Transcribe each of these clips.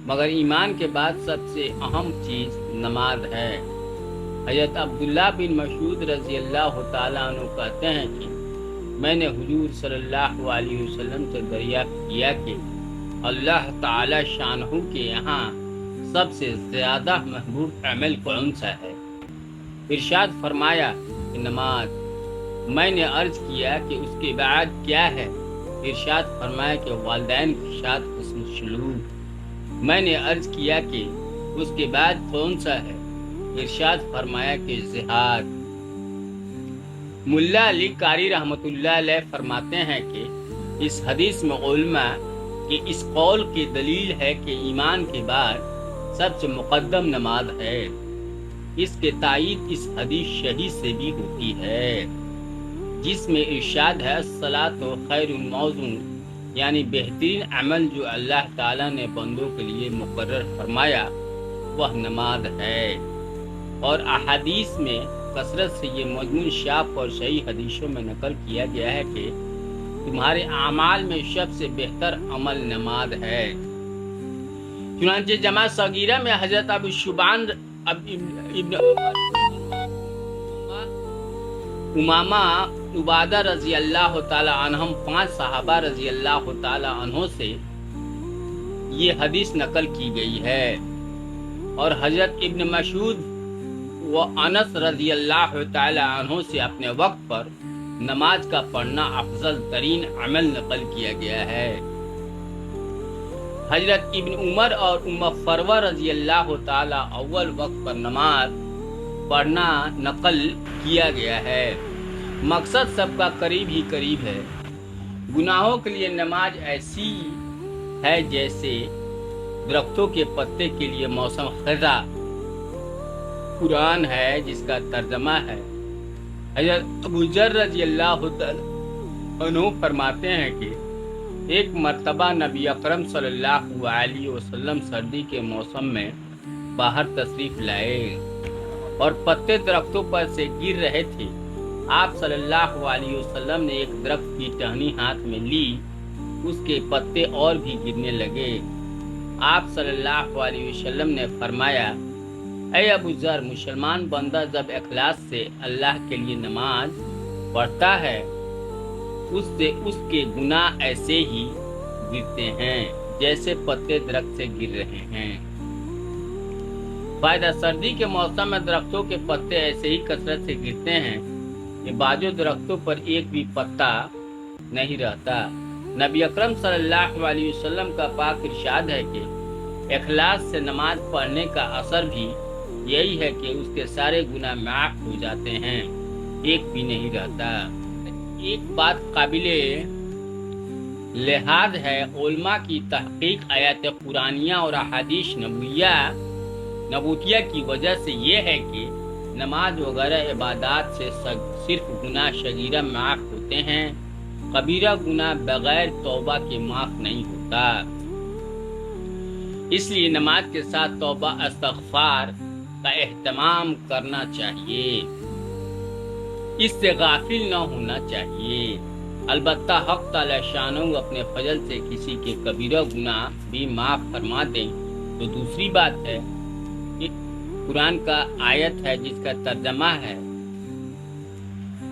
मगर ईमान के बाद सबसे अहम चीज़ नमाज है। हज़रत अब्दुल्ला बिन मसूद रज़ी अल्लाह ताला अन्हु कहते हैं कि मैंने हुजूर सल्लल्लाहु अलैहि वसल्लम से दरियाफ्त किया कि अल्लाह ताला शानहू के यहाँ सबसे ज़्यादा महबूब अमल कौन सा है। इरशाद फरमाया कि नमाज। मैंने अर्ज़ किया कि उसके बाद क्या है। इरशाद फरमाया कि वालिदैन के साथ हुस्न सलूक। मैंने अर्ज़ किया कि उसके बाद कौन सा है। इरशाद फरमाया कि जिहाद। मुल्ला अली कारी रहमतुल्लाह अलैह फरमाते हैं कि इस हदीस में उलमा कि इस कौल की दलील है कि ईमान के बाद सबसे मुक़द्दम नमाज है। इसके तायीद इस हदीस शहीद से भी होती है जिसमें इरशाद है सलातो खैरुन मौज़ून, यानी बेहतरीन अमल जो अल्लाह ताला ने बंदों के लिए मुकर्रर फरमाया वह नमाज है। और अहादीस में कसरत से ये मजमून शाफ और सही हदीसों में नकल किया गया है कि तुम्हारे आमाल में सबसे बेहतर अमल नमाज है। चुनांचे जमा सगीरा में हजरत अबू शुबान इब्न उमामा उबादा रजी अल्लाह ताला अन्हुम 5 सहाबा रजी अल्लाह ताला अन्हों से ये हदीस नकल की गई है। और हजरत इब्न मसूद व अनस रजी अल्लाह ताला अन्हों से अपने वक्त पर नमाज का पढ़ना अफजल तरीन अमल नकल किया गया है। हजरत इब्न उमर और उम्म फरवा रजी अल्लाह ताला अव्वल वक्त पर नमाज पढ़ना नकल किया गया है। मकसद सबका करीब ही करीब है। गुनाहों के लिए नमाज ऐसी है जैसे दरख्तों के पत्ते के लिए मौसम खज़ा। कुरान है जिसका तर्जमा है। हज़रत अबू ज़र रज़ी अल्लाह तआला अन्हु फरमाते हैं कि एक मर्तबा नबी अकरम सल्लल्लाहु अलैहि वसल्लम सर्दी के मौसम में बाहर तशरीफ लाए और पत्ते दरख्तों पर से गिर रहे थे। आप सल्लल्लाहु अलैहि वसल्लम ने एक दरख्त की टहनी हाथ में ली, उसके पत्ते और भी गिरने लगे। आप सल्लल्लाहु अलैहि वसल्लम ने फरमाया, ऐ अबू ज़र, मुसलमान बंदा जब इखलास से अल्लाह के लिए नमाज पढ़ता है उससे उसके गुनाह ऐसे ही गिरते हैं जैसे पत्ते दरख्त से गिर रहे हैं। फायदा, सर्दी के मौसम में दरख्तों के पत्ते ऐसे ही कसरत से गिरते हैं कि बाजू दरख्तों पर एक भी पत्ता नहीं रहता। नबी अकरम सल्लल्लाहु अलैहि वसल्लम का पाक इरशाद है कि इखलास से नमाज पढ़ने का असर भी यही है कि उसके सारे गुनाह माफ हो जाते हैं, एक भी नहीं रहता। एक बात काबिले लिहाज है, उलमा की तहकीक आयत कुरानिया और अहादीस नबूतिया की वजह से ये है कि नमाज वगैरह इबादत से सिर्फ गुनाह शगीरा माफ होते हैं, कबीरा गुनाह बगैर तौबा के माफ नहीं होता। इसलिए नमाज के साथ तौबा इस्तग़फ़ार का एहतमाम करना चाहिए, इससे गाफिल न होना चाहिए। अलबत्ता हक़ ताला शानहू अपने फजल से किसी के कबीरा गुनाह भी माफ फरमा दें तो दूसरी बात है। कि कुरान का आयत है जिसका तर्जमा है।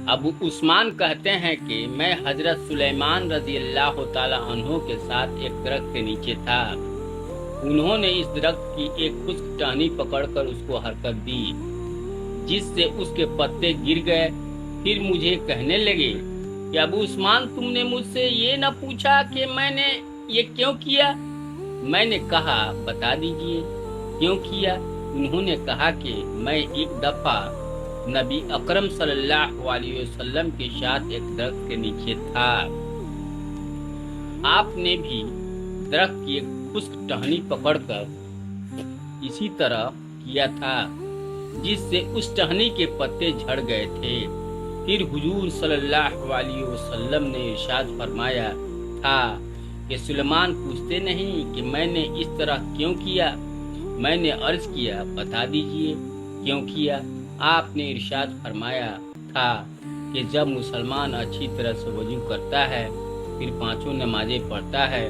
अबू उस्मान कहते हैं कि मैं हजरत सुलेमान रजी अल्लाह ताला अन्हु के साथ एक दरख्त के नीचे था। उन्होंने इस दरख्त की एक खुश्क टहनी पकड़कर उसको हरकत दी जिससे उसके पत्ते गिर गए। फिर मुझे कहने लगे कि अबू उस्मान, तुमने मुझसे ये न पूछा कि मैंने ये क्यों किया। मैंने कहा, बता दीजिए क्यों किया। उन्होंने कहा कि मैं एक दफा नबी अकरम सल्लल्लाहु अलैहि वसल्लम के साथ एक दरख्त के नीचे था। आपने भी दरख्त की एक खुश्क टहनी पकड़कर इसी तरह किया था जिससे उस टहनी के पत्ते झड़ गए थे। फिर हुजूर सल्लल्लाहु अलैहि वसल्लम ने इरशाद फरमाया था कि सुलेमान पूछते नहीं कि मैंने इस तरह क्यों किया। मैंने अर्ज किया, बता दीजिए क्यों किया। आपने इरशाद फरमाया था कि जब मुसलमान अच्छी तरह से वजू करता है फिर 5 नमाजें पढ़ता है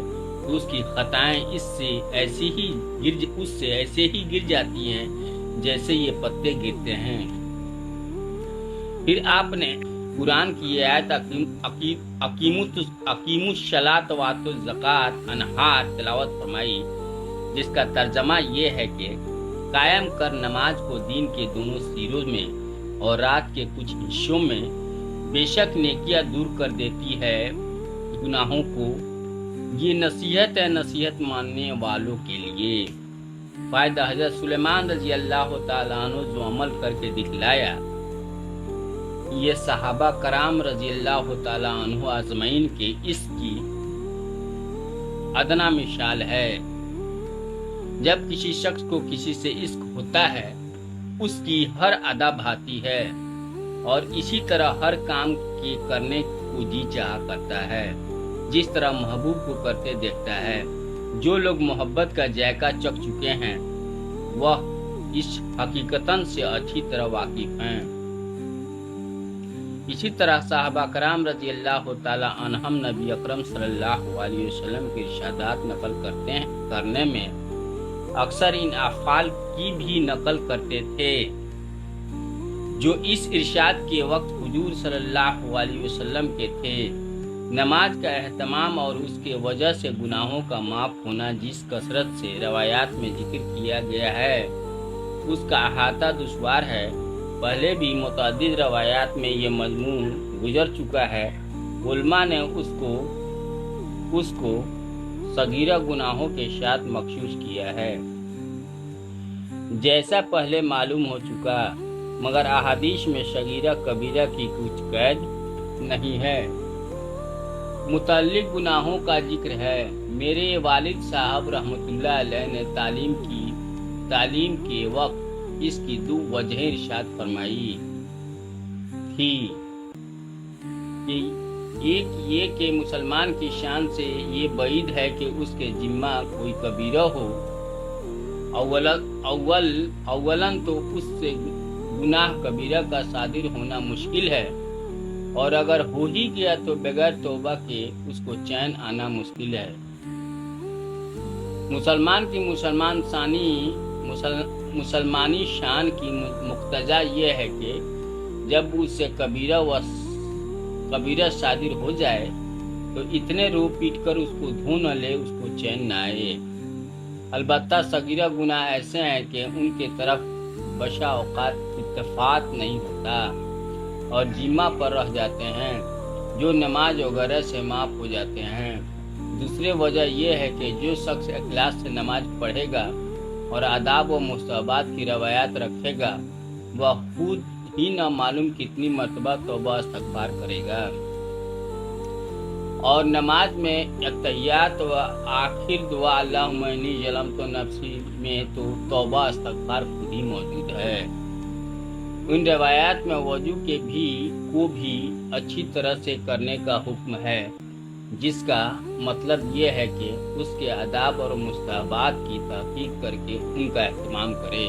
تو اس کی خطائیں اس سے ایسے ہی گر جاتی ہیں جیسے یہ پتے گرتے ہیں۔ پھر آپ نے قرآن کی آیت اقیموا الصلاۃ وآتوا الزکوٰۃ انہار تلاوت فرمائی، جس کا ترجمہ یہ ہے کہ قائم کر نماز کو دین کے دونوں سروں میں اور رات کے کچھ حصوں میں، بے شک نیکیاں دور کر دیتی ہے گناہوں کو۔ یہ نصیحت ہے نصیحت ماننے والوں کے لیے۔ فائدہ: حضرت سلیمان رضی اللہ تعالیٰ عنہ جو عمل کر کے دکھلایا، یہ صحابہ کرام رضی اللہ تعالیٰ عنہ اجمعین کے عشق کی ادنا مثال ہے۔ جب کسی شخص کو کسی سے عشق ہوتا ہے، اس کی ہر ادا بھاتی ہے اور اسی طرح ہر کام کے کرنے کو جی چاہا کرتا ہے، جس طرح محبوب کو کرتے دیکھتا ہے۔ جو لوگ محبت کا ذائقہ چکھ چکے ہیں، وہ اس حقیقتاً سے اچھی طرح واقف ہیں۔ اسی طرح صحابہ کرام رضی اللہ تعالی عنہم نبی اکرم صلی اللہ علیہ وسلم کے ارشادات نقل کرنے میں اکثر ان افعال کی بھی نقل کرتے تھے جو اس ارشاد کے وقت حضور صلی اللہ علیہ وسلم کے تھے۔ نماز کا اہتمام اور اس کے وجہ سے گناہوں کا معاف ہونا جس کثرت سے روایات میں ذکر کیا گیا ہے، اس کا احاطہ دشوار ہے۔ پہلے بھی متعدد روایات میں یہ مضمون گزر چکا ہے۔ علماء نے اس کو صغیرہ گناہوں کے ساتھ مخصوص کیا ہے، جیسا پہلے معلوم ہو چکا، مگر احادیث میں صغیرہ کبیرہ کی کچھ قید نہیں ہے۔ متعلق گناہوں کا ذکر ہے۔ میرے والد صاحب رحمۃ اللہ علیہ نے تعلیم کے وقت اس کی دو وجہیں ارشاد فرمائی تھی کہ ایک یہ کہ مسلمان کی شان سے یہ بعید ہے کہ اس کے ذمہ کوئی کبیرہ ہو۔ اولاً تو اس سے گناہ کبیرہ کا صادر ہونا مشکل ہے، اور اگر ہو ہی گیا تو بغیر توبہ کے اس کو چین آنا مشکل ہے۔ مسلمان کی مسلمانی شان کی مقتضا یہ ہے کہ جب اس سے کبیرہ صادر ہو جائے تو اتنے رو پیٹ کر اس کو دھو نہ لے، اس کو چین نہ آئے۔ البتہ صغیرہ گناہ ایسے ہیں کہ ان کے طرف بشا اوقات اتفاق نہیں ہوتا اور ذمہ پر رہ جاتے ہیں، جو نماز وغیرہ سے معاف ہو جاتے ہیں۔ دوسری وجہ یہ ہے کہ جو شخص اخلاص سے نماز پڑھے گا اور آداب و مستحبات کی روایات رکھے گا، وہ خود ہی نہ معلوم کتنی مرتبہ توبہ استغفار کرے گا، اور نماز میں اتحیات و آخر دعا اللہم انی ظلمت نفسی میں تو توبہ استغفار خود ہی موجود ہے۔ ان روایات میں وضو کو بھی اچھی طرح سے کرنے کا حکم ہے، جس کا مطلب یہ ہے کہ اس کے آداب اور مستحبات کی تحقیق کر کے ان کا اہتمام کرے۔